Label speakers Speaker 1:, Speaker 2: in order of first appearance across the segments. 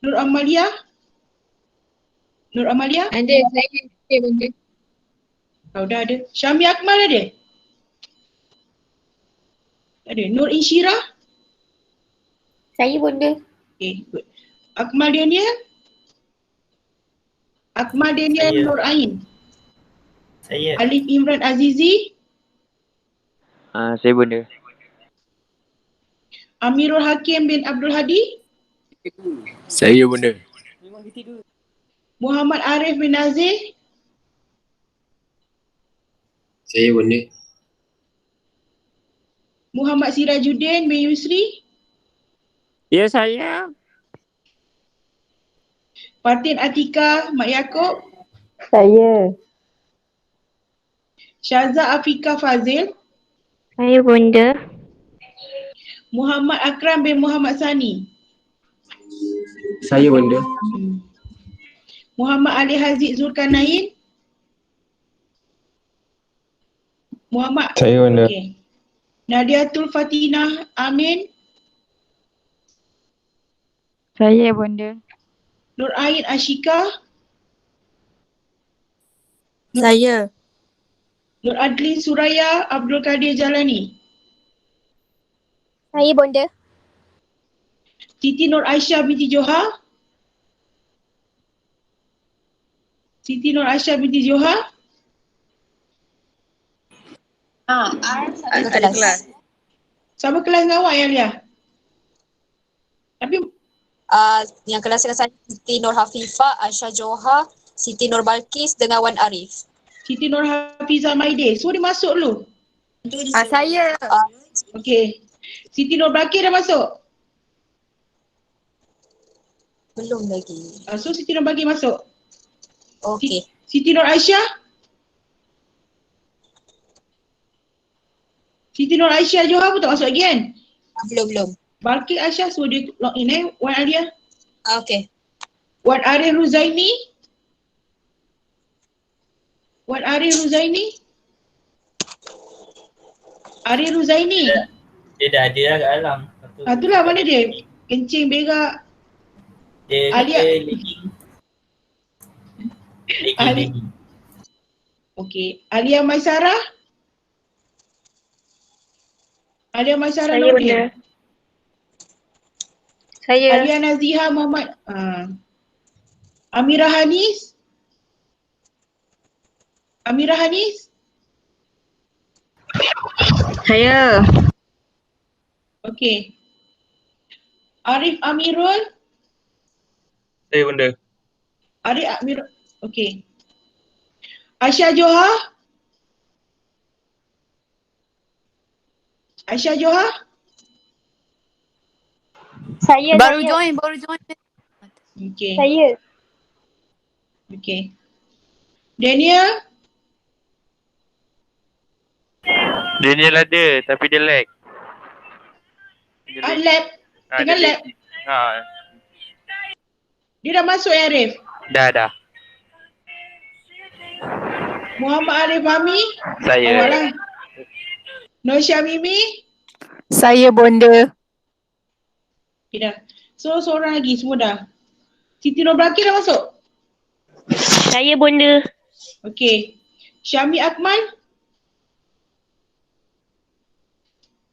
Speaker 1: Nur Amalia? Nur Amalia?
Speaker 2: Ada, saya benda.
Speaker 1: Oh, dah ada. Syami Akmal ada? Ada. Nur Insyirah?
Speaker 2: Saya benda.
Speaker 1: Okay, good. Akmal Daniel? Akmal Daniel
Speaker 3: Saya.
Speaker 1: Nur Ain?
Speaker 3: Saya.
Speaker 1: Alif Imran Azizi?
Speaker 4: Saya benda.
Speaker 1: Amirul Hakim bin Abdul Hadi?
Speaker 4: Saya benda.
Speaker 1: Muhammad Arif bin Nazir?
Speaker 4: Saya benda.
Speaker 1: Muhammad Sirajuddin bin Yusri?
Speaker 4: Ya, saya.
Speaker 1: Fatin Atika Mak Yaakob?
Speaker 5: Saya.
Speaker 1: Syaza Afika Fazil?
Speaker 5: Saya bunda.
Speaker 1: Muhammad Akram bin Muhammad Sani?
Speaker 4: Saya benda.
Speaker 1: Muhammad Ali Haziq Zulkarnain? Muhammad?
Speaker 4: Saya benda.
Speaker 1: Okay. Nadiatul Fatinah Amin?
Speaker 5: Saya bunda.
Speaker 1: Nur Ain Ashika?
Speaker 6: Saya.
Speaker 1: Nur Adlin Suraya Abdul Qadir Jalani?
Speaker 6: Saya bunda.
Speaker 1: Siti Nur Aisyah binti Johar? Siti Nur Aisyah binti Johar?
Speaker 6: Ada kelas.
Speaker 1: Sama kelas dengan awak ya, Lia? Tapi
Speaker 6: Yang kelas dengan saya Siti Nur Hafifah, Aisyah Johar, Siti Nur Balkis dengan Wan Arif.
Speaker 1: Siti Nur Hafizah Maide, so dia masuk dulu.
Speaker 6: Saya.
Speaker 1: Okey. Siti Nur Bakir dah masuk?
Speaker 6: Belum lagi.
Speaker 1: So Siti Nur Bakir masuk?
Speaker 6: Okey.
Speaker 1: Siti Nur Aisyah? Siti Nur Aisyah Johar pun tak masuk lagi kan?
Speaker 6: Belum.
Speaker 1: Balkir Aisyah suruh dia log in Wan Alia.
Speaker 6: Okey.
Speaker 1: Wan Arif Ruzaini? Wan Arif Ruzaini? Arif Ruzaini?
Speaker 3: Dia dah ada dah kat dalam.
Speaker 1: Itulah mana dia? Kencing, berak.
Speaker 3: Dia
Speaker 1: Alia.
Speaker 3: kata legging.
Speaker 1: Ali.
Speaker 3: Legging.
Speaker 1: Okey. Alia Maisarah? Alia Maisarah
Speaker 5: Saya
Speaker 1: Nordin?
Speaker 5: bunda. Saya.
Speaker 1: Alia Naziha Muhammad. Amirah Hanis? Amirah Hanis?
Speaker 5: Saya.
Speaker 1: Okey. Arif Amirul?
Speaker 4: Saya benda.
Speaker 1: Arif Amirul. Okey. Aisyah Johar? Aisyah Johar?
Speaker 5: Saya.
Speaker 6: Baru
Speaker 5: saya.
Speaker 6: join.
Speaker 1: Okey.
Speaker 5: Saya.
Speaker 1: Okey. Daniel?
Speaker 4: Daniel ada tapi dia lag.
Speaker 1: Lab? Tengah lab? Dia dah masuk ya Arif?
Speaker 4: Dah.
Speaker 1: Muhammad Arif Fahmi?
Speaker 4: Saya.
Speaker 1: Awak lah. Nosya Mimi?
Speaker 6: Saya bunda.
Speaker 1: Okay dah. So seorang lagi semua dah. Siti Nur Bakir dah masuk?
Speaker 5: Saya bunda.
Speaker 1: Okay. Syami Akmal?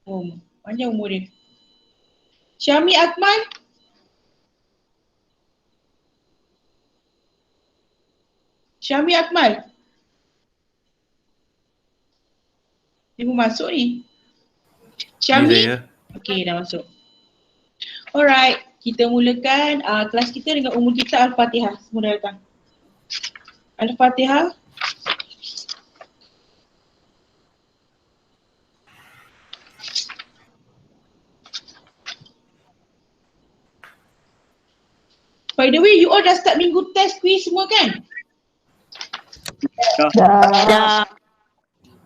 Speaker 1: Oh, panjang umur dia. Syami Akmal? Syami Akmal? Dia pun masuk ni. Syami? Okay, dah masuk. Alright, kita mulakan kelas kita dengan umur kita Al-Fatihah. Semua dah datang. Al-Fatihah. By the way, you all dah start minggu test quiz semua kan?
Speaker 5: Dah.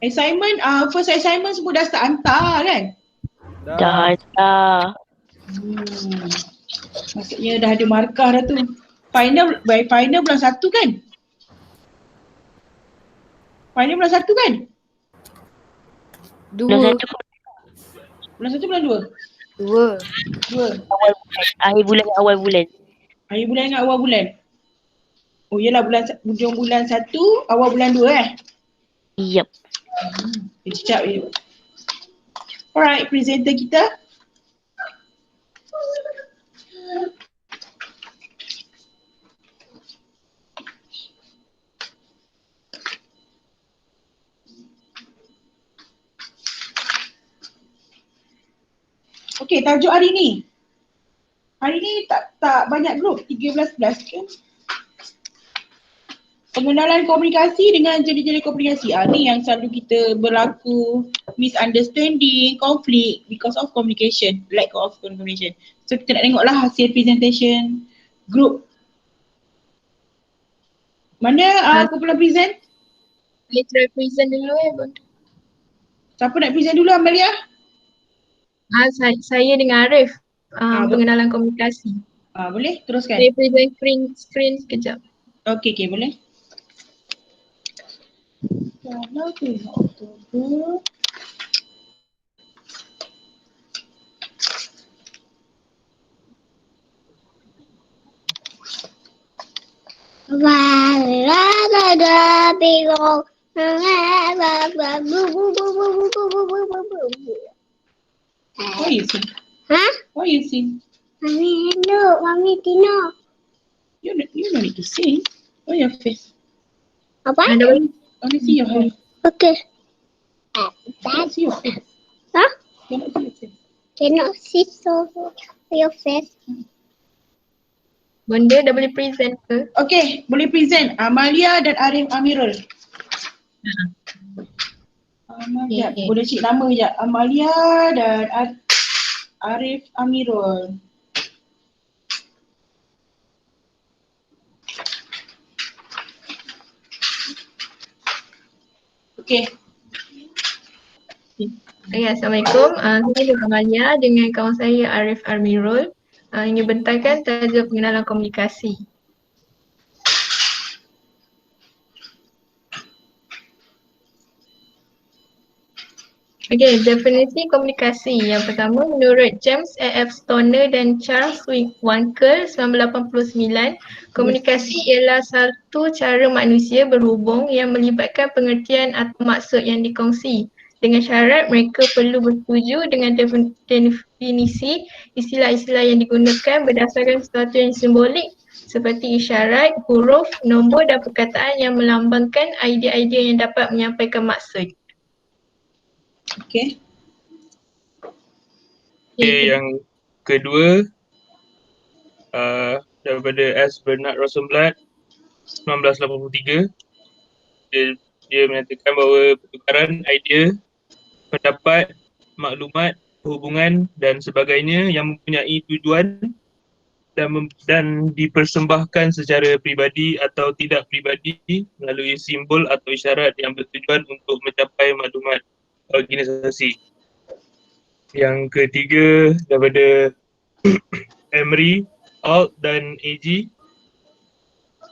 Speaker 1: Assignment, first assignment semua dah start hantar kan?
Speaker 5: Dah.
Speaker 1: Maksudnya dah ada markah dah tu. Final bulan 1 kan? Final bulan 1 kan?
Speaker 5: Bulan 1.
Speaker 1: Bulan 1 bulan 2?
Speaker 6: 2.
Speaker 1: 2.
Speaker 5: Akhir bulan, awal bulan.
Speaker 1: Akhir bulan dengan awal bulan. Oh yelah, hujung bulan 1, awal bulan 2
Speaker 5: Yup.
Speaker 1: Sekejap je. Alright, presenter kita. Okey, tajuk hari ni. Hari ni tak banyak grup, 13 kan? Pengenalan komunikasi dengan jenis-jenis komunikasi. Ni yang selalu kita berlaku misunderstanding, konflik because of communication, lack of communication. So kita nak tengoklah hasil presentation group. Mana kumpulan present?
Speaker 2: Saya try present dulu bonda.
Speaker 1: Siapa nak present dulu, Amalia?
Speaker 2: Saya dengan Arif. Pengenalan komunikasi.
Speaker 1: Boleh teruskan.
Speaker 2: Saya present screen sekejap.
Speaker 1: Okey, boleh. Kalau tengok Oktober. Why you sing?
Speaker 2: Huh?
Speaker 1: Why you sing?
Speaker 2: Mami look, Mami Tino.
Speaker 1: You don't need to sing. Oh, your face.
Speaker 2: Apa?
Speaker 1: Only see your hair.
Speaker 2: Okay.
Speaker 1: Cannot see your face.
Speaker 2: Huh?
Speaker 1: Cannot see your face.
Speaker 2: Cannot see so your face. Benda dah boleh present ke?
Speaker 1: Okay, boleh present Amalia dan Arif Amirul. Amalia,
Speaker 2: Okay.
Speaker 1: boleh cik nama je. Amalia dan Arif Amirul. Okay.
Speaker 2: Okay, Assalamualaikum. Saya Amalia dengan kawan saya Arif Amirul. Ingin bentangkan tajuk pengenalan komunikasi. Okay, definisi komunikasi. Yang pertama, menurut James A.F. Stoner dan Charles Wankel 1989, komunikasi ialah satu cara manusia berhubung yang melibatkan pengertian atau maksud yang dikongsi. Dengan syarat mereka perlu bersetuju dengan definisi istilah-istilah yang digunakan berdasarkan sesuatu yang simbolik seperti isyarat, huruf, nombor dan perkataan yang melambangkan idea-idea yang dapat menyampaikan maksud.
Speaker 1: Okay.
Speaker 4: Okay, yang kedua daripada S. Bernard Rosenblatt 1983. Dia menyatakan bahawa pertukaran idea, pendapat, maklumat, hubungan dan sebagainya yang mempunyai tujuan dan dipersembahkan secara pribadi atau tidak pribadi melalui simbol atau isyarat yang bertujuan untuk mencapai maklumat organisasi. Yang ketiga daripada Emery, Alt dan AG.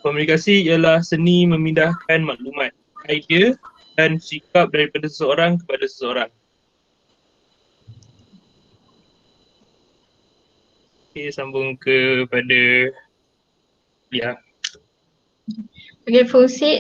Speaker 4: Komunikasi ialah seni memindahkan maklumat, idea dan sikap daripada seseorang kepada seseorang. Okay, sambung kepada
Speaker 2: Okay,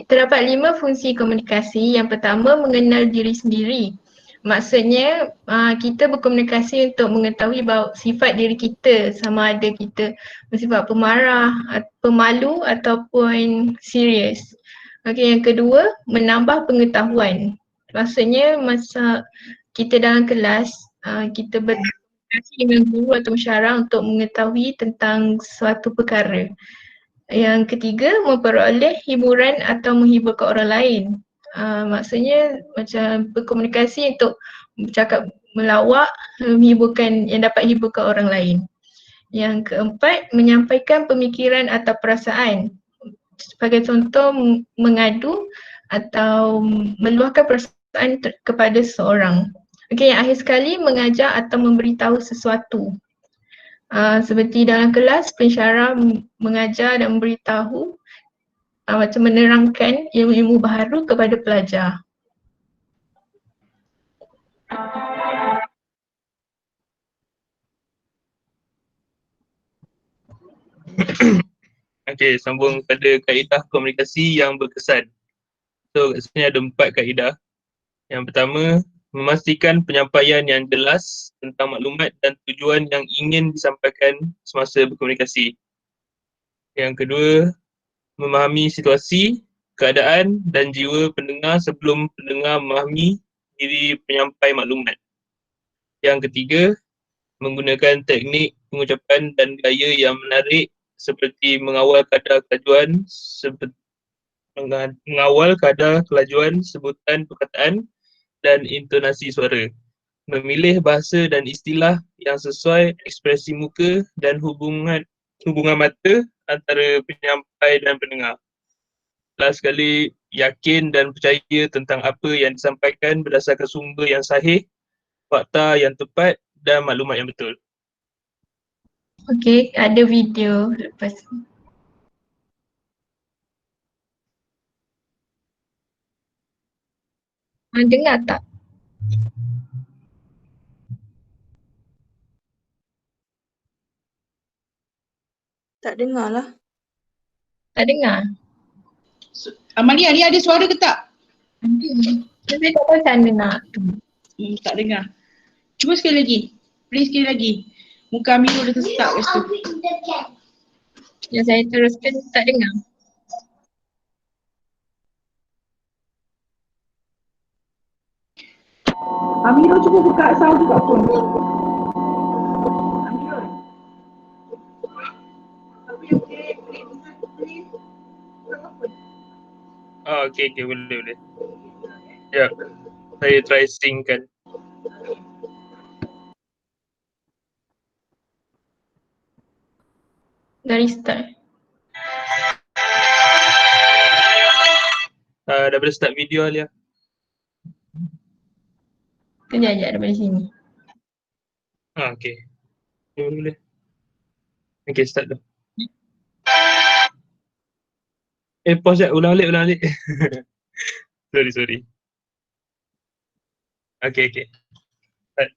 Speaker 2: terdapat 5 fungsi komunikasi. Yang pertama, mengenal diri sendiri. Maksudnya kita berkomunikasi untuk mengetahui bahawa sifat diri kita, sama ada kita bersifat pemarah, pemalu ataupun serius. Okay, yang kedua, menambah pengetahuan. Maksudnya masa kita dalam kelas, kita berkomunikasi dengan guru atau pensyarah untuk mengetahui tentang suatu perkara. Yang ketiga, memperoleh hiburan atau menghiburkan orang lain. Maksudnya macam berkomunikasi untuk bercakap melawak, menghiburkan, yang dapat hiburkan orang lain. Yang keempat, menyampaikan pemikiran atau perasaan. Sebagai contoh, mengadu atau meluahkan perasaan kepada seseorang. Okey, yang akhir sekali, mengajar atau memberitahu sesuatu. Seperti dalam kelas, pensyarah mengajar dan memberitahu macam menerangkan ilmu-ilmu baharu kepada pelajar.
Speaker 4: Okey, sambung pada kaedah komunikasi yang berkesan. So kat sini ada 4 kaedah. Yang pertama, memastikan penyampaian yang jelas tentang maklumat dan tujuan yang ingin disampaikan semasa berkomunikasi. Yang kedua, memahami situasi, keadaan dan jiwa pendengar sebelum pendengar memahami diri penyampai maklumat. Yang ketiga, menggunakan teknik pengucapan dan gaya yang menarik seperti mengawal kadar kelajuan sebutan perkataan dan intonasi suara. Memilih bahasa dan istilah yang sesuai ekspresi muka dan hubungan mata antara penyampai dan pendengar. Last sekali, yakin dan percaya tentang apa yang disampaikan berdasarkan sumber yang sahih, fakta yang tepat dan maklumat yang betul.
Speaker 2: Okey, ada video lepas ni. Dengar tak?
Speaker 7: Tak dengar lah.
Speaker 2: Tak dengar?
Speaker 1: Amalia, dia ada suara ke tak?
Speaker 2: Saya tak tahu macam mana nak.
Speaker 1: Tak dengar. Cuba sekali lagi. Play sekali lagi. Muka Amirul dah tersetak kat situ.
Speaker 2: Yang saya teruskan tak dengar.
Speaker 1: Amirul cuba buka sound juga pun. Amirul.
Speaker 4: Okey, boleh. Ya, saya try sync kan.
Speaker 2: Dari start.
Speaker 4: Daripada start video Alia.
Speaker 2: Kejap daripada sini.
Speaker 4: Okey. Boleh. Okey, start dah. Pause sekejap, ulang alik. Sorry. Okey. Start.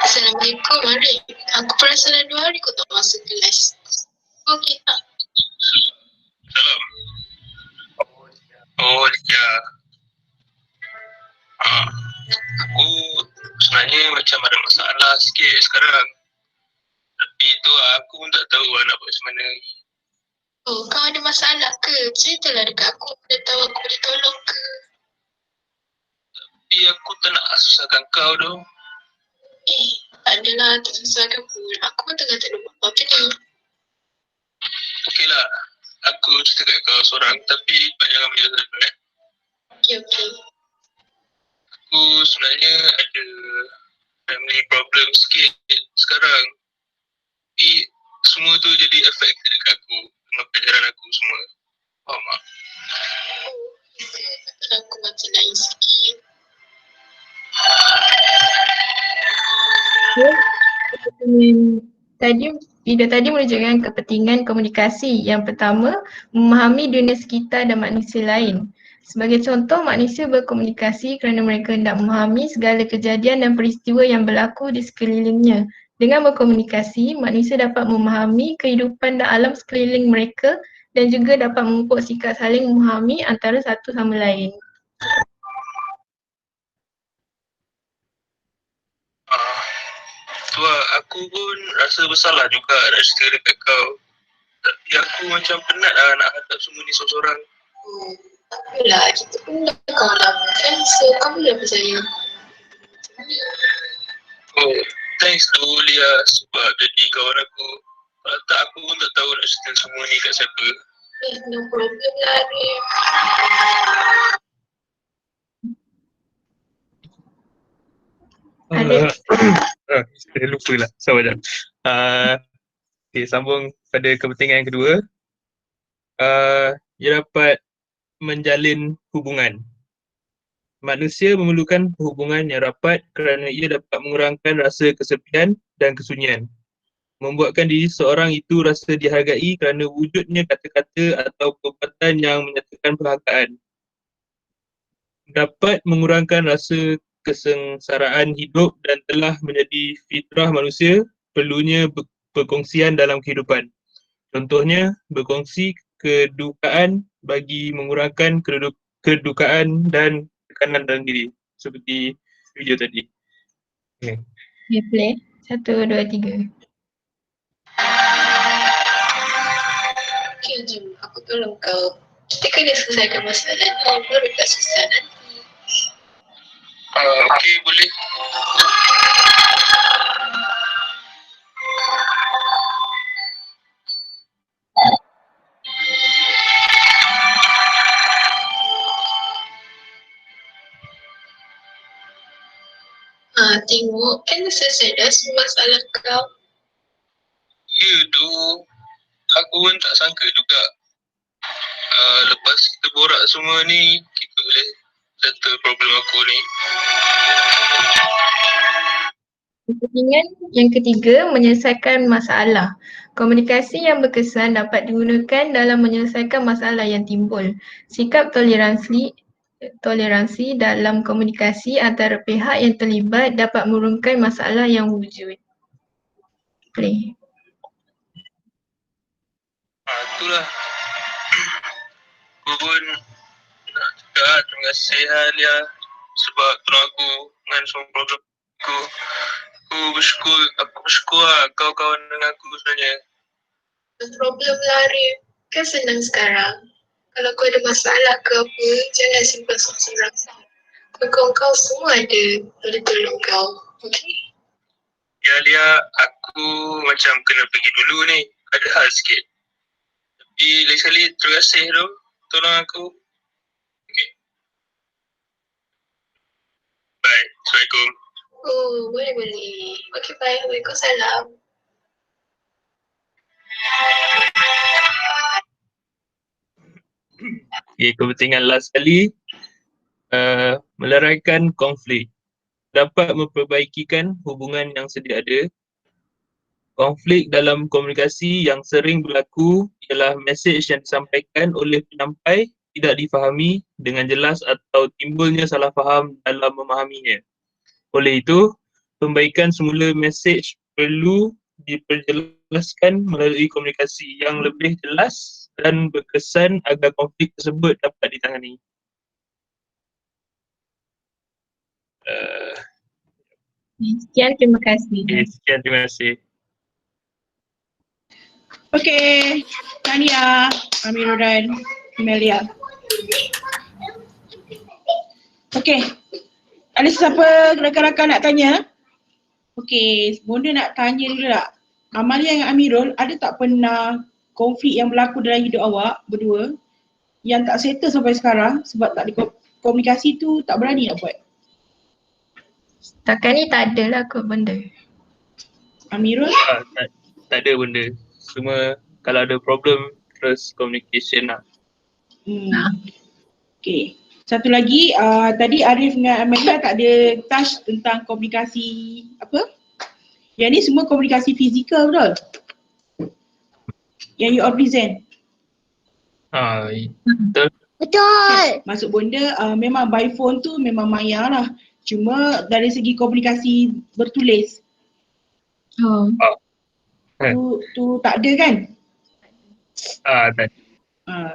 Speaker 8: Assalamualaikum Arif. Aku perasan dah 2 hari kau tak masuk kelas. Okey tak?
Speaker 4: Salam. Oh, ya. Aku sebenarnya macam ada masalah sikit sekarang. Tapi tu aku pun tak tahu nak buat macam mana.
Speaker 8: Oh, kau ada masalah ke? Ceritalah dekat aku. Dia tahu aku boleh tolong ke?
Speaker 4: Tapi aku tak nak susahkan kau tu.
Speaker 8: Tak adalah, tak susahkan pun. Aku pun tengah tak ada buat apa-apa ni.
Speaker 4: Okeylah, aku cerita kat kau seorang tapi kau jangan ambil salah.
Speaker 8: Okey.
Speaker 4: Aku sebenarnya ada family problem sikit sekarang. Tapi semua tu jadi affected dekat aku dengan pelajaran aku semua. Faham tak?
Speaker 8: Aku macam lain sikit.
Speaker 2: Video tadi menunjukkan kepentingan komunikasi. Yang pertama, memahami dunia sekitar dan manusia lain. Sebagai contoh, manusia berkomunikasi kerana mereka hendak memahami segala kejadian dan peristiwa yang berlaku di sekelilingnya. Dengan berkomunikasi, manusia dapat memahami kehidupan dan alam sekeliling mereka dan juga dapat memupuk sikap saling memahami antara satu sama lain.
Speaker 4: Tu lah, aku pun rasa bersalah juga nak cerita dekat kau. Tapi aku macam penat lah nak hadap semua ni seorang-seorang.
Speaker 8: Tak apalah, kita pun dah kawan lama kan, so kau boleh percaya.
Speaker 4: Oh, thanks tu Lia sebab jadi kawan aku. Kalau tak aku pun tak tahu nak cerita semua ni kat siapa.
Speaker 8: No problem lah Arif.
Speaker 4: Saya lupa lah, sabar jap. Okay, sambung pada kepentingan yang kedua. Ia dapat menjalin hubungan. Manusia memerlukan hubungan yang rapat kerana ia dapat mengurangkan rasa kesepian dan kesunyian. membuatkan diri seorang itu rasa dihargai kerana wujudnya kata-kata atau perbuatan yang menyatakan penghargaan. Dapat mengurangkan rasa kesengsaraan hidup dan telah menjadi fitrah manusia perlunya perkongsian dalam kehidupan. Contohnya, berkongsi kedukaan bagi mengurangkan kedukaan dan tekanan dalam diri. Seperti video tadi. Okay.
Speaker 2: Okay, play. 1, 2, 3.
Speaker 8: Okay, jom aku tolong kau. Kita kena selesaikan masalah ni, baru tak susah nanti.
Speaker 4: Okey, boleh.
Speaker 8: Tengok, kan selesai dah semua masalah kau.
Speaker 4: Ya tu, aku pun tak sangka juga. Lepas kita borak semua ni, kita boleh settle problem aku ni.
Speaker 2: Kepentingan yang ketiga, menyelesaikan masalah. Komunikasi yang berkesan dapat digunakan dalam menyelesaikan masalah yang timbul. Sikap toleransi dalam komunikasi antara pihak yang terlibat dapat mengurangkan masalah yang wujud. Play.
Speaker 4: Itulah. Aku pun nak cakap terima kasih Alia sebab tolong aku dengan semua problem aku. Aku bersyukur lah kau kawan dengan aku sebenarnya.
Speaker 8: No problem lah Arif, kan senang sekarang. Kalau kau ada masalah ke apa, jangan simpan seorang-seorang. Kawan-kawan semua ada boleh tolong kau, okey?
Speaker 4: Ya Alia, aku macam kena pergi dulu ni. Ada hal sikit. Tapi lain sekali terima kasih tu. Tolong aku. Okay. Bye. Assalamualaikum.
Speaker 8: Oh, boleh. Okey, bye. Waalaikumsalam.
Speaker 4: Okay, kepentingan last sekali. Meleraikan konflik. Dapat memperbaikikan hubungan yang sedia ada. Konflik dalam komunikasi yang sering berlaku ialah mesej yang disampaikan oleh penyampai tidak difahami dengan jelas atau timbulnya salah faham dalam memahaminya. Oleh itu, pembaikan semula mesej perlu diperjelaskan melalui komunikasi yang lebih jelas dan berkesan agar konflik tersebut dapat ditangani.
Speaker 2: Sekian, terima kasih.
Speaker 4: Sekian, terima kasih.
Speaker 1: Okay, Tania, Amirul dan Melia. Okay, ada siapa rakan-rakan nak tanya? Okay, Bonda nak tanya dulu tak? Amalia dengan Amirul, ada tak pernah konflik yang berlaku dalam hidup awak berdua yang tak settle sampai sekarang sebab tak ada komunikasi tu, tak berani nak buat?
Speaker 2: Setakat ni tak ada lah kot benda.
Speaker 1: Amirul?
Speaker 4: Tak ada benda. Cuma kalau ada problem terus communication lah.
Speaker 1: Okay. Satu lagi, tadi Arif dengan Amelia tak ada touch tentang komunikasi apa? Yang ni semua komunikasi fizikal betul? Yang you all present?
Speaker 4: Betul.
Speaker 5: Betul.
Speaker 1: Maksud Bonda memang by phone tu memang maya lah. Cuma dari segi komunikasi bertulis tu tak ada kan?
Speaker 4: Tak.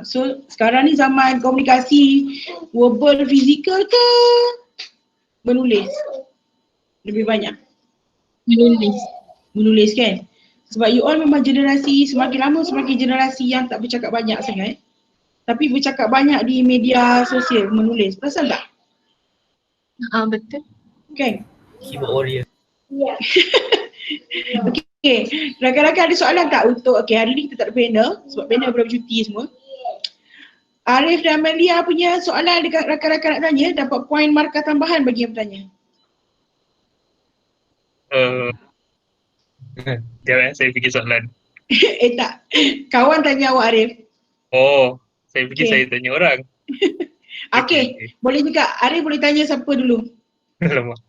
Speaker 1: So sekarang ni zaman komunikasi verbal fizikal ke menulis? Lebih banyak menulis kan? Sebab you all memang generasi semakin lama semakin generasi yang tak bercakap banyak sangat, tapi bercakap banyak di media sosial, menulis. Perasan tak?
Speaker 2: Betul.
Speaker 1: Kan?
Speaker 3: Keyboard warrior.
Speaker 1: Okay, rakan-rakan ada soalan tak untuk, hari ni kita tak ada panel sebab panel berapa cuti semua. Arif dan Amelia punya soalan dekat rakan-rakan nak tanya, dapat poin markah tambahan bagi yang bertanya.
Speaker 4: Jangan saya fikir soalan.
Speaker 1: Tak, kawan tanya awak Arif.
Speaker 4: Saya fikir saya tanya orang.
Speaker 1: Okay, boleh juga. Arif boleh tanya siapa dulu?
Speaker 4: Alamak.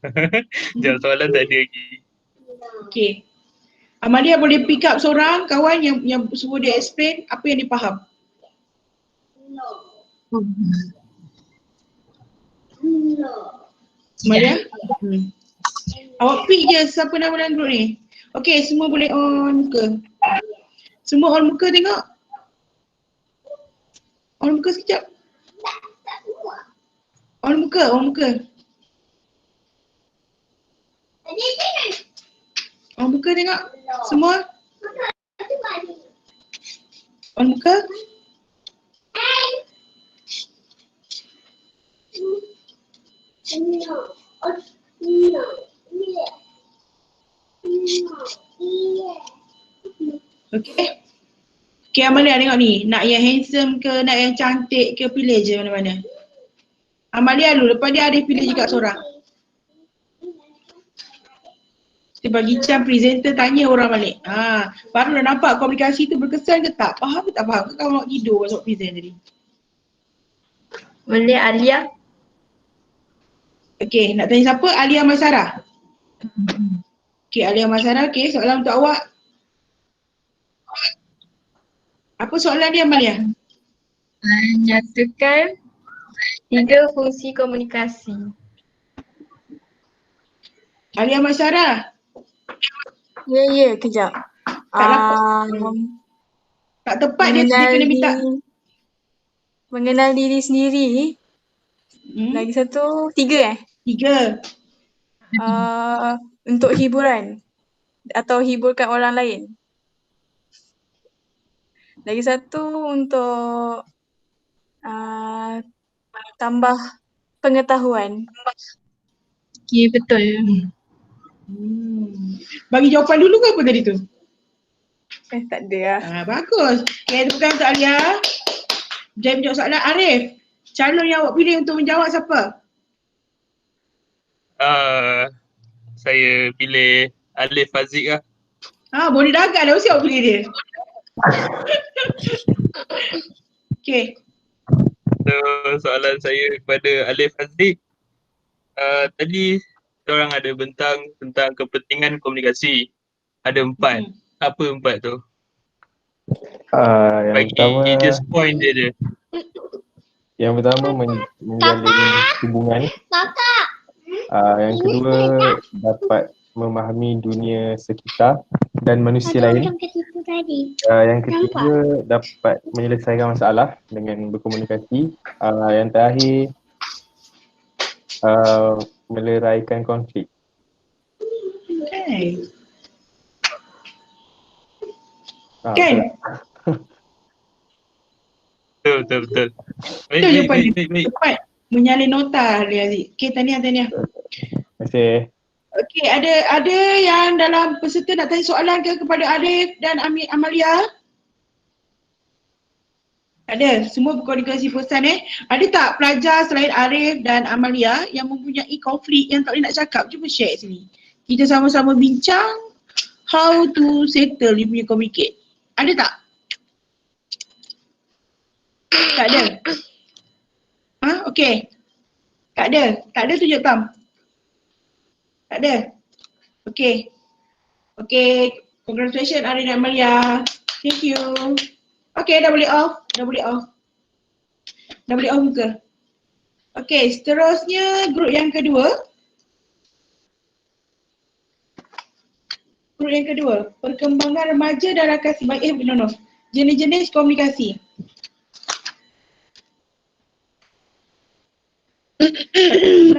Speaker 4: Jawab soalan tak ada lagi.
Speaker 1: Okay. Amalia boleh pick up seorang kawan yang suruh dia explain apa yang dia faham. Amalia? Awak pick je siapa nama dalam group ni. Okay, semua boleh on muka. Semua on muka tengok. On muka sekejap. On muka, on muka. On muka tengok. Semua. On muka. Okay. Okay Amalia tengok ni. Nak yang handsome ke, nak yang cantik ke, pilih je mana-mana. Amalia dulu, lepas dia Arif pilih juga seorang. Kita bagi macam presenter tanya orang balik. Baru dah nampak komunikasi tu berkesan ke tak? Faham ke tak faham? Ke kau nak tidur masuk present tadi?
Speaker 2: Boleh Alia?
Speaker 1: Okay, nak tanya siapa? Alia Maisara. Okay, Alia Maisara. Okay, soalan untuk awak. Apa soalan dia Amalia?
Speaker 2: Nyatakan 3 fungsi komunikasi.
Speaker 1: Alia Maisara.
Speaker 7: Ya, kejap.
Speaker 1: Tak dapat. Tak tepat dia kena minta.
Speaker 7: Mengenal diri sendiri. Lagi satu, 3
Speaker 1: 3.
Speaker 7: Untuk hiburan atau hiburkan orang lain. Lagi satu untuk tambah pengetahuan.
Speaker 2: Okay, betul.
Speaker 1: Bagi jawapan dulu ke apa tadi tu?
Speaker 7: Tak ada lah.
Speaker 1: Bagus. Okay, tepukan untuk Alia. Jom jawab soalan Arif. Calon yang awak pilih untuk menjawab siapa?
Speaker 4: Saya pilih Alif Haziq lah.
Speaker 1: Boleh dah agak dah mesti awak pilih dia. Okay.
Speaker 4: So soalan saya kepada Alif Haziq. Tadi orang ada bentang tentang kepentingan komunikasi. Ada 4. Apa 4 tu?
Speaker 9: Yang
Speaker 4: bagi
Speaker 9: pertama,
Speaker 4: just point dia je.
Speaker 9: Yang pertama menjalin hubungan. Yang kedua dapat memahami dunia sekitar dan manusia lain. Yang ketiga dapat menyelesaikan masalah dengan berkomunikasi. Yang terakhir meleraikan konflik.
Speaker 1: Okay. Kan?
Speaker 4: Betul.
Speaker 1: Baik.
Speaker 4: Baik.
Speaker 1: Cepat menyalin nota Ali Aziz. Okay, tahniah.
Speaker 9: Terima kasih.
Speaker 1: Okay, ada yang dalam peserta nak tanya soalan ke kepada Arif dan Amalia? Ada, semua berkomunikasi pesan Ada tak pelajar selain Arif dan Amalia yang mempunyai konflik yang tak boleh nak cakap? Cuba share sini. Kita sama-sama bincang how to settle you punya communicate. Ada tak? Tak ada? Okay. Tak ada tunjuk thumb. Tak ada? Okay. Congratulations Arif dan Amalia. Thank you. Okay, dah boleh off muka. Okay, seterusnya grup yang kedua. Perkembangan remaja dan rakan sebaik jenis-jenis komunikasi.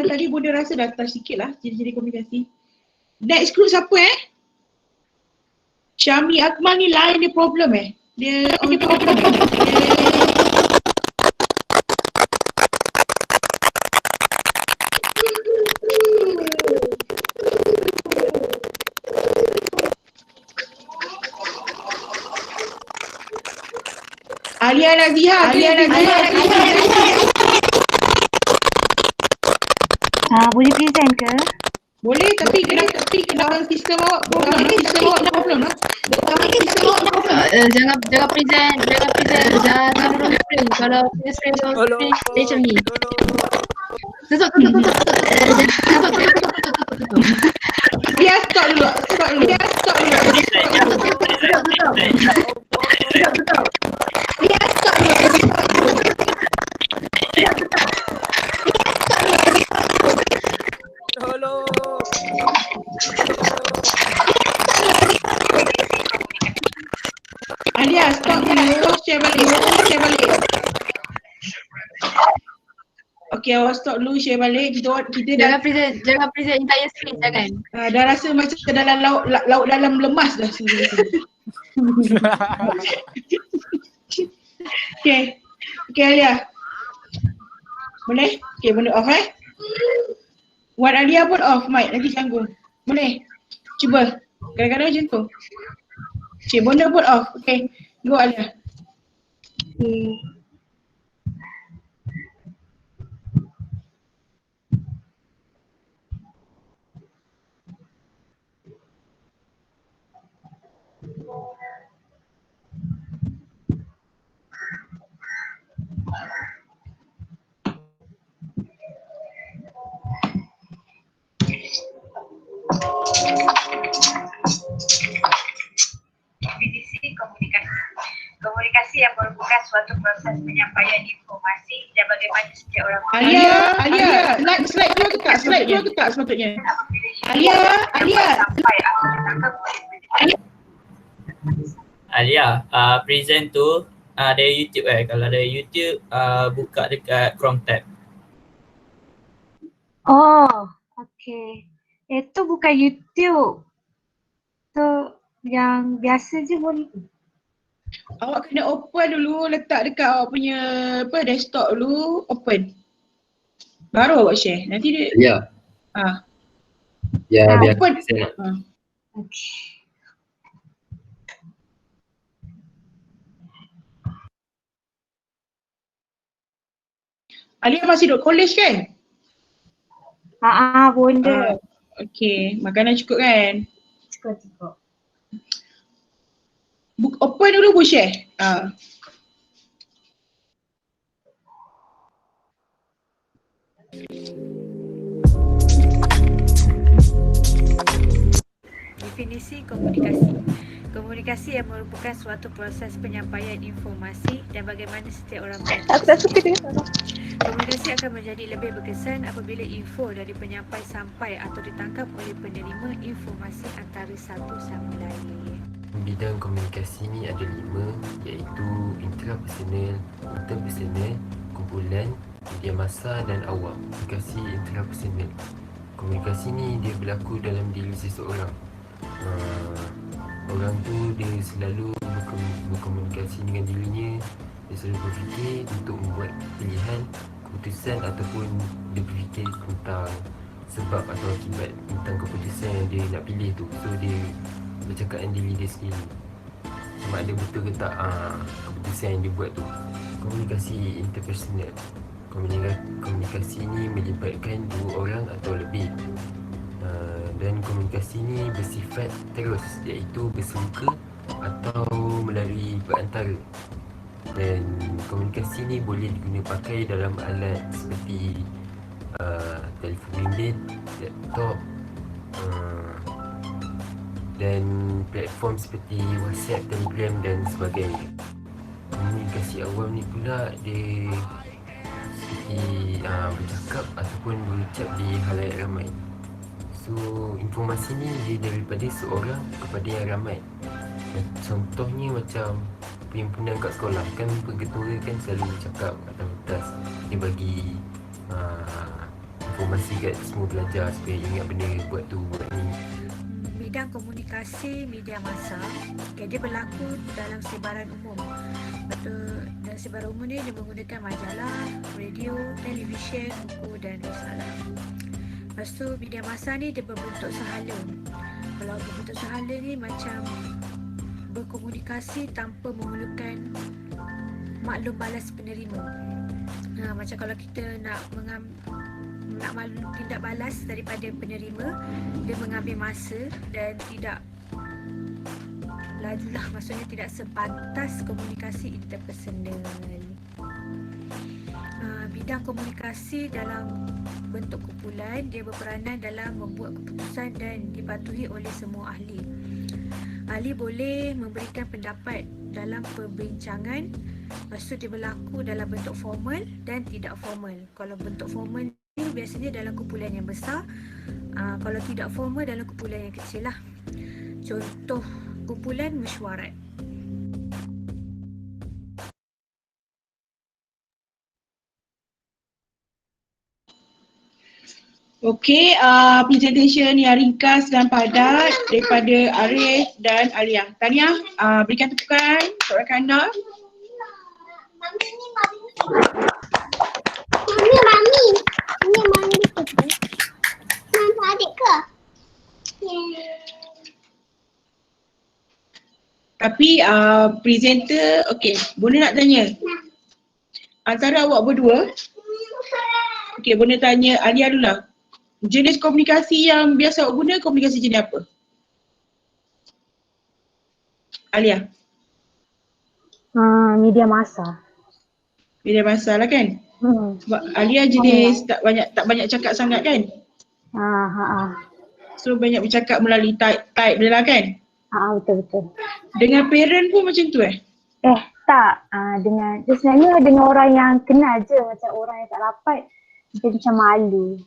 Speaker 1: Tadi Bunda rasa dah touch sikit lah jenis-jenis komunikasi. Next group siapa Syami Akmal ni lain dia problem Dia problem Alia Naziha.
Speaker 10: Boleh present ke?
Speaker 1: Boleh tapi kena sistem awak problem lah.
Speaker 2: Jangan present. Kalau present macam ni. Tutup.
Speaker 1: Alia stop dulu.
Speaker 11: Tolong.
Speaker 1: Alia stop dulu. Share balik. Okay, awak stop dulu, share balik. Kita dah
Speaker 2: Jangan present entire screen, jangan.
Speaker 1: dah rasa macam dalam laut dalam lemas dah semua. Okay Alia. Boleh? Okay, boleh off Wan Alia pun off mic, nanti ganggu. Boleh? Cuba. Kadang-kadang macam tu. Okay, Bonda pun off. Okay, go Alia.
Speaker 10: Definisi komunikasi. Komunikasi yang merupakan suatu proses penyampaian informasi dan bagaimana setiap orang
Speaker 1: Alia, slide dua ke tak sepatutnya? Alia.
Speaker 3: Alia, present tu ada YouTube Kalau ada YouTube, buka dekat Chrome tab.
Speaker 10: Oh, okay. Itu bukan YouTube. Tu yang biasa je boleh.
Speaker 1: Awak kena open dulu, letak dekat awak punya desktop dulu, open. Baru awak share. Nanti dia
Speaker 12: Ya. Ya, biar
Speaker 1: open.
Speaker 10: Okay.
Speaker 1: Alia masih duduk college kan?
Speaker 10: Boleh.
Speaker 1: Okay, makanan cukup kan?
Speaker 10: Cukup.
Speaker 1: Open dulu, share.
Speaker 10: Definisi komunikasi. Komunikasi yang merupakan suatu proses penyampaian informasi dan bagaimana setiap orang komunikasi akan menjadi lebih berkesan apabila info dari penyampai sampai atau ditangkap oleh penerima informasi antara satu sama lain.
Speaker 13: Bidang komunikasi ni ada 5, iaitu intrapersonal, interpersonal, kumpulan, media massa dan awam. Komunikasi intrapersonal. Komunikasi ni dia berlaku dalam diri seseorang. Orang tu dia selalu berkomunikasi dengan dirinya. Dia selalu berfikir untuk membuat pilihan, keputusan ataupun dia berfikir tentang sebab atau akibat tentang keputusan yang dia nak pilih tu. So dia bercakap dengan diri dia sendiri sama ada betul ke tak keputusan yang dia buat tu. Komunikasi interpersonal. Komunikasi ni melibatkan 2 orang atau lebih. Dan komunikasi ni bersifat terus, iaitu bersemuka atau melalui perantara. Dan komunikasi ni boleh diguna pakai dalam alat seperti telefon bimbit, laptop dan platform seperti WhatsApp, Telegram dan sebagainya. Komunikasi awam ni pula dia seperti bercakap ataupun berucap di halayak ramai. So informasi ni dia daripada seorang kepada yang ramai. Contohnya macam perhimpunan kat sekolah kan, ketua kan selalu bercakap atas kertas. Dia bagi informasi kat semua pelajar supaya ingat benda buat tu, buat ni.
Speaker 10: Bidang komunikasi media massa, dia berlaku dalam sebaran umum. Dan sebaran umum ni dia menggunakan majalah, radio, televisyen, buku dan risalah. Lepas tu media massa ni dia berbentuk sahala. Kalau berbentuk sahala ni macam berkomunikasi tanpa memerlukan maklum balas penerima. Macam kalau kita nak tindak balas daripada penerima, dia mengambil masa dan tidak lajulah, maksudnya tidak sepantas komunikasi interpersonal. bidang komunikasi dalam bentuk kumpulan, dia berperanan dalam membuat keputusan dan dipatuhi oleh semua ahli. Ahli boleh memberikan pendapat dalam perbincangan. Lepas tu dia berlaku dalam bentuk formal dan tidak formal. Kalau bentuk formal ni biasanya dalam kumpulan yang besar. Kalau tidak formal dalam kumpulan yang kecil lah. Contoh kumpulan mesyuarat.
Speaker 1: Okey, presentation yang ringkas dan padat daripada Arif dan Alia. Tahniah, berikan tepukan untuk rakan anda.
Speaker 11: Mami. Ini mami tu. Nampak adik ke?
Speaker 1: Tapi presenter, okey, Bona nak tanya. Antara awak berdua, okey, Bona tanya Alia dulu lah. Jenis komunikasi yang biasa awak guna, komunikasi jenis apa? Alia?
Speaker 12: Media massa.
Speaker 1: Media massa lah kan? Sebab Alia jenis tak banyak cakap sangat kan? So banyak bercakap melalui type dia lah kan?
Speaker 12: Betul.
Speaker 1: Dengan parent pun macam tu
Speaker 12: Tak. Sebenarnya dengan orang yang kenal je, macam orang yang tak rapat, dia macam malu.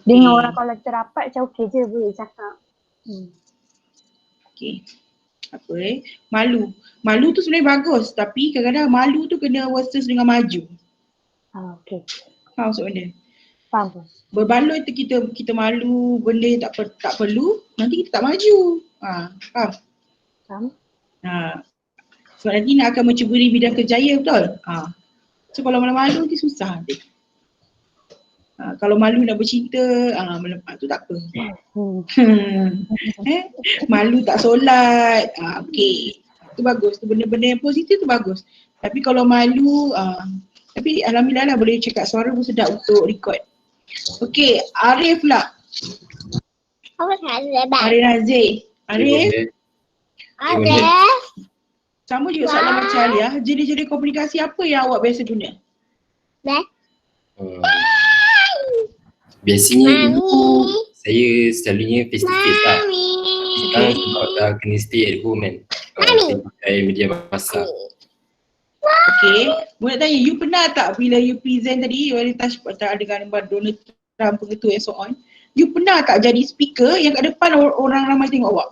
Speaker 12: Dengan orang kalau kita rapat macam okey je, boleh cakap.
Speaker 1: Okey. Apa malu. Malu tu sebenarnya bagus, tapi kadang-kadang malu tu kena versus dengan maju.
Speaker 12: Okey.
Speaker 1: Faham maksud benda?
Speaker 12: Faham.
Speaker 1: Berbaloi tu kita malu benda yang tak perlu, nanti kita tak maju. Faham? Sebab nanti nak akan mencuburi bidang kerjaya, betul? So kalau malu-malu nanti susah nanti. Kalau malu nak bercinta, tu tak apa. Malu tak solat, okey. Itu bagus, tu benda-benda yang positif tu bagus. Tapi kalau malu, tapi alhamdulillah lah boleh cakap, suara pun sedap untuk record. Okey, Arif pula. Arif Nazir. Arif. Sama juga soalan macam Alia. Jenis-jenis komunikasi apa yang awak biasa guna?
Speaker 13: Biasanya dulu saya selalunya face to face lah. Sekarang sebab kena stay at home kan. Saya pakai media massa.
Speaker 1: Okay, boleh tanya, you pernah tak bila you present tadi, you ada touch dengan Donald Trump, pengetua and so on, you pernah tak jadi speaker yang kat depan orang ramai tengok awak?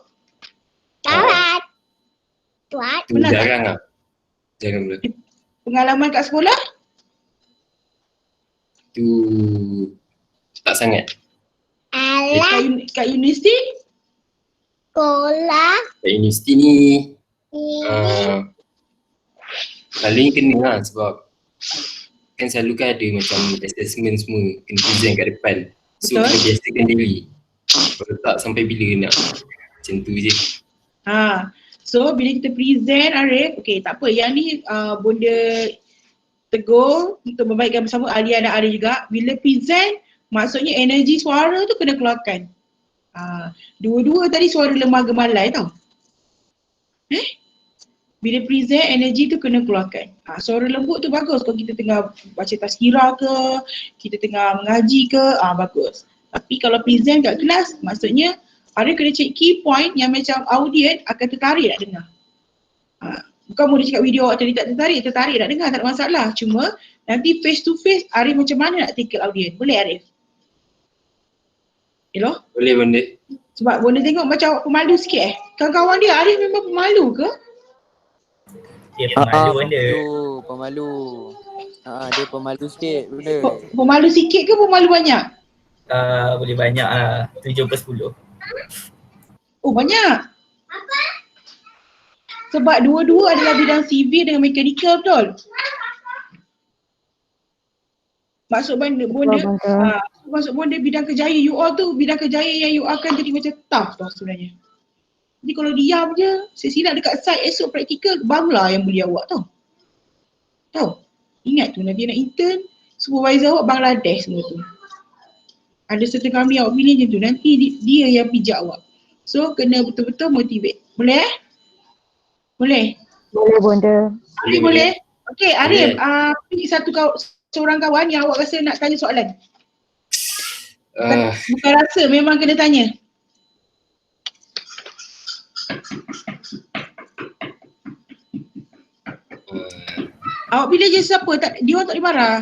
Speaker 1: Pernah
Speaker 13: jarang tak? Jarang pula.
Speaker 1: Pengalaman kat sekolah?
Speaker 13: Tu tak sangat.
Speaker 1: Kat universiti?
Speaker 11: Sekolah.
Speaker 13: Kat universiti ni paling kena lah sebab kan selalu kan ada macam assessment semua kena present kat depan. So kena biasakan diri. Kalau tak sampai bila nak macam tu je.
Speaker 1: So bila kita present Arif, okay tak apa, yang ni Bonda tegur untuk membaikkan bersama Alia dan Arif juga. Bila present maksudnya energi suara tu kena keluarkan. Dua-dua tadi suara lemah gemalai tau. Bila present energi tu kena keluarkan. Suara lembut tu bagus kalau kita tengah baca tazkirah ke, kita tengah mengaji ke, bagus. Tapi kalau present kat kelas maksudnya ada kena check key point yang macam audience akan tertarik nak dengar. Bukan boleh cakap video awak tadi tak tertarik nak dengar, tak ada masalah. Cuma nanti face to face Arif macam mana nak tackle audience. Boleh Arif? Hello?
Speaker 13: Boleh Bonda.
Speaker 1: Sebab Bonda tengok macam awak pemalu sikit Kawan-kawan dia Arif memang pemalu ke?
Speaker 3: Dia pemalu Bonda.
Speaker 14: Pemalu. Dia pemalu sikit Bonda.
Speaker 1: Pemalu sikit ke pemalu banyak?
Speaker 3: Boleh banyak lah, 7/10.
Speaker 1: Oh banyak. Sebab dua-dua adalah bidang civil dengan mekanikal, betul? Maksud Bonda bidang kerjaya you all tu, bidang kerjaya yang you akan jadi macam tough tau sebenarnya. Jadi kalau diam je, silap dekat site esok praktikal, barulah yang beli awak tau. Tahu? Ingat tu nanti nak intern, supervisor awak Bangladesh semua tu. Ada setengah kami awak pilih je tu, nanti dia yang pijak awak. So kena betul-betul motivate. Boleh Boleh?
Speaker 12: Boleh Bonda.
Speaker 1: Arif boleh? Okay Arif, pilih seorang kawan yang awak rasa nak tanya soalan? Bukan rasa, memang kena tanya. Awak pilih je siapa, dia orang tak boleh marah.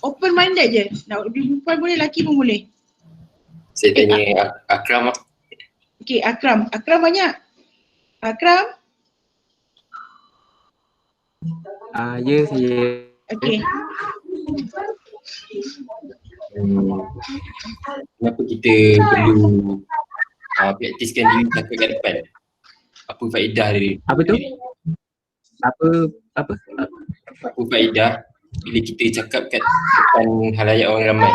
Speaker 1: Open minded je. Nak perempuan boleh, lelaki pun boleh.
Speaker 13: Saya tanya Akram.
Speaker 1: Okay, Akram. Akram banyak. Akram?
Speaker 13: Ya, saya.
Speaker 1: Okay.
Speaker 13: Kenapa kita perlu praktiskan diri cakap kat depan? Apa faedah dia? Apa tu? Apa faedah bila kita cakap kat depan halayak orang ramai?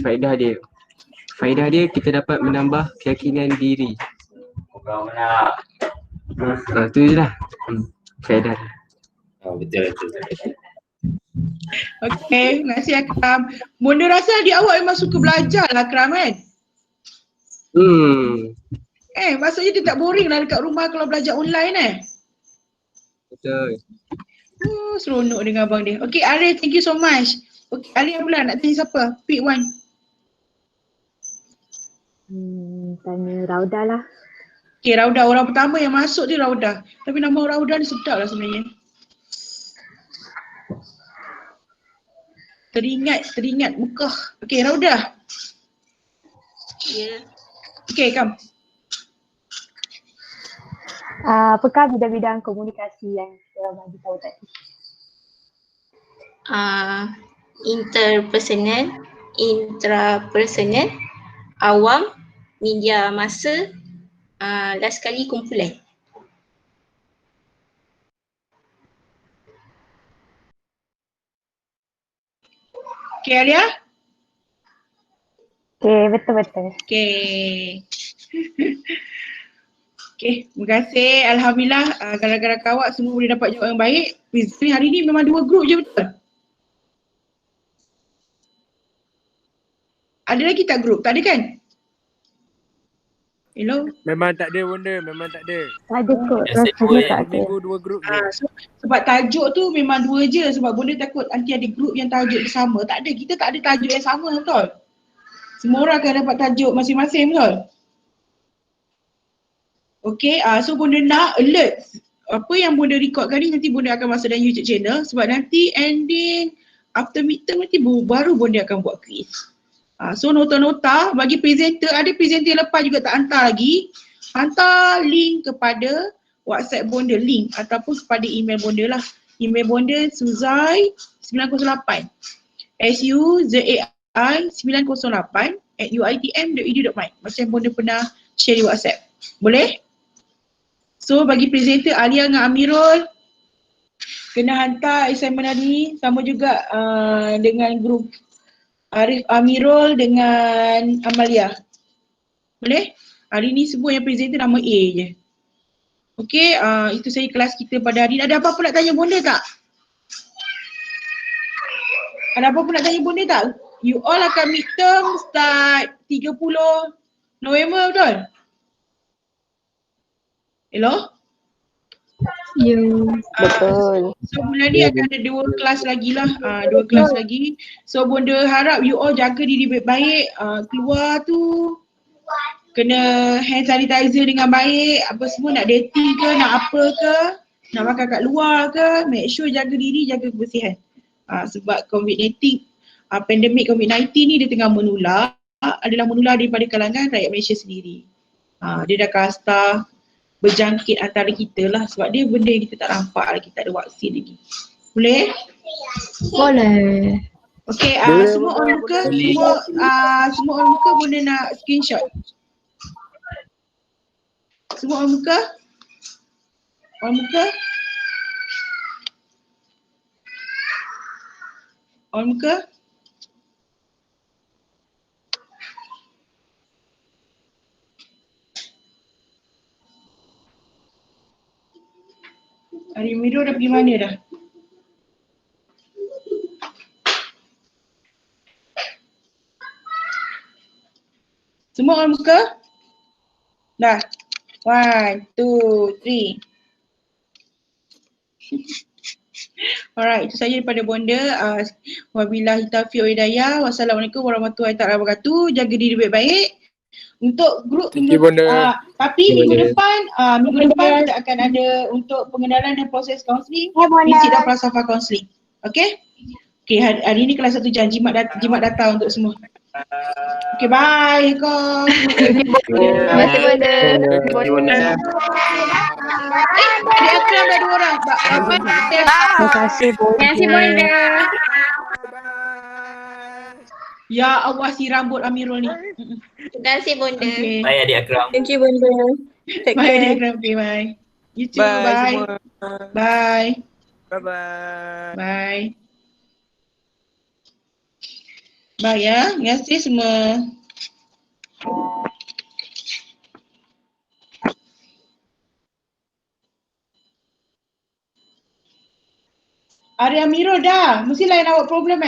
Speaker 13: Faedah dia kita dapat menambah keyakinan diri. Tu je lah. Faedah. Betul.
Speaker 1: Okay, terima kasih Akram. Bonda rasa adik awak memang suka belajar lah Akram kan? Maksudnya dia tak boring lah dekat rumah kalau belajar online
Speaker 13: Betul.
Speaker 1: Seronok dengan abang dia. Okay Arif, thank you so much. Okay, Arif pula nak tanya siapa? Pick one.
Speaker 12: Tanya Rauda lah.
Speaker 1: Okay, Rauda. Orang pertama yang masuk tu Rauda. Tapi nama Rauda ni sedap lah sebenarnya. Teringat Mekah. Okay, Rauda.
Speaker 15: Ya.
Speaker 1: Okay, come.
Speaker 12: Apakah bidang-bidang komunikasi yang kita bagi tahu tadi?
Speaker 15: Interpersonal, intrapersonal, awam, media massa, last kali kumpulan.
Speaker 1: Okay, Alia?
Speaker 12: Okay, betul-betul.
Speaker 1: Okay. Okay, terima kasih. Alhamdulillah gara-gara kawak semua boleh dapat jawapan yang baik. Hari ni memang 2 grup je, betul? Ada lagi tak grup? Tak ada kan? Hello?
Speaker 16: Memang tak ada benda, memang tak ada.
Speaker 12: Tak ada kot, rasanya tak ada.
Speaker 16: Minggu 2 grup je.
Speaker 1: Sebab tajuk tu memang 2 je, sebab benda takut nanti ada grup yang tajuk dia sama. Tak ada, kita tak ada tajuk yang sama, betul? Semua orang akan dapat tajuk masing-masing, betul? Okay, so bunda nak alert apa yang bunda recordkan ni nanti bunda akan masuk dalam YouTube channel sebab nanti ending after midterm nanti baru bunda akan buat quiz. So nota-nota bagi presenter, ada presenter lepas juga tak hantar lagi, hantar link kepada WhatsApp bonda, link ataupun kepada email bonda lah. Email bonda suzai908 suzai908@uitm.edu.my macam bonda pernah share di WhatsApp. Boleh? So bagi presenter Alia dengan Amirul kena hantar assignment hari ni, sama juga dengan grup Arif, Amirul dengan Amalia. Boleh? Hari ni semua yang presenter nama A je. Okay, itu saja kelas kita pada hari ni. Ada apa-apa nak tanya bonda tak? Ada apa-apa nak tanya bonda tak? You all akan midterm start 30 November, betul? Hello?
Speaker 12: Ya, betul.
Speaker 1: So bulan ni akan ada 2 kelas lagi lah, 2 kelas lagi. So bonda harap you all jaga diri baik-baik, keluar tu kena hand sanitizer dengan baik, apa semua nak dating ke, nak apa ke, nak makan kat luar ke, make sure jaga diri, jaga kebersihan. Sebab COVID-19, pandemik COVID-19 ni dia tengah menular, adalah menular daripada kalangan rakyat Malaysia sendiri. Dia dah kasta berjangkit antara kita lah sebab dia benda yang kita tak nampak lagi, tak ada vaksin lagi. Boleh?
Speaker 2: Boleh.
Speaker 1: Okay, semua on muka, semua on muka boleh nak screenshot. Semua on muka? On muka? On muka? Arimiro dah pergi mana dah? Semua on muka? Dah. 1, 2, 3. Alright, itu saja daripada Bonda. Wabillahi taufiq wal hidayah. Wassalamualaikum warahmatullahi wabarakatuh. Jaga diri baik-baik. Untuk grup
Speaker 16: Thank you, Bonda.
Speaker 1: tapi
Speaker 9: Thank you,
Speaker 1: minggu
Speaker 9: Bonda.
Speaker 1: depan kita akan ada untuk pengenalan dan proses kaunseling. Misi dan falsafah kaunseling. Okay? Okay, hari ini kelas 1 jam. Jimat datang untuk semua. Okay, bye kau.
Speaker 2: Terima kasih Bonda.
Speaker 1: Di Akram ada 2 orang.
Speaker 12: Terima kasih Bonda.
Speaker 1: Ya Allah, si rambut Amirul ni.
Speaker 15: Terima kasih Bonda.
Speaker 1: Okay.
Speaker 3: Bye Adik Akram.
Speaker 7: Thank you Bonda. Take
Speaker 1: Bye
Speaker 7: care.
Speaker 1: Adik Akram. Okay, bye. You too,
Speaker 16: Bye
Speaker 1: bye.
Speaker 16: semua.
Speaker 1: Bye.
Speaker 16: Bye-bye.
Speaker 1: Bye. Bye ya. Terima kasih semua. Arya Amirul dah. Mesti lain awak problem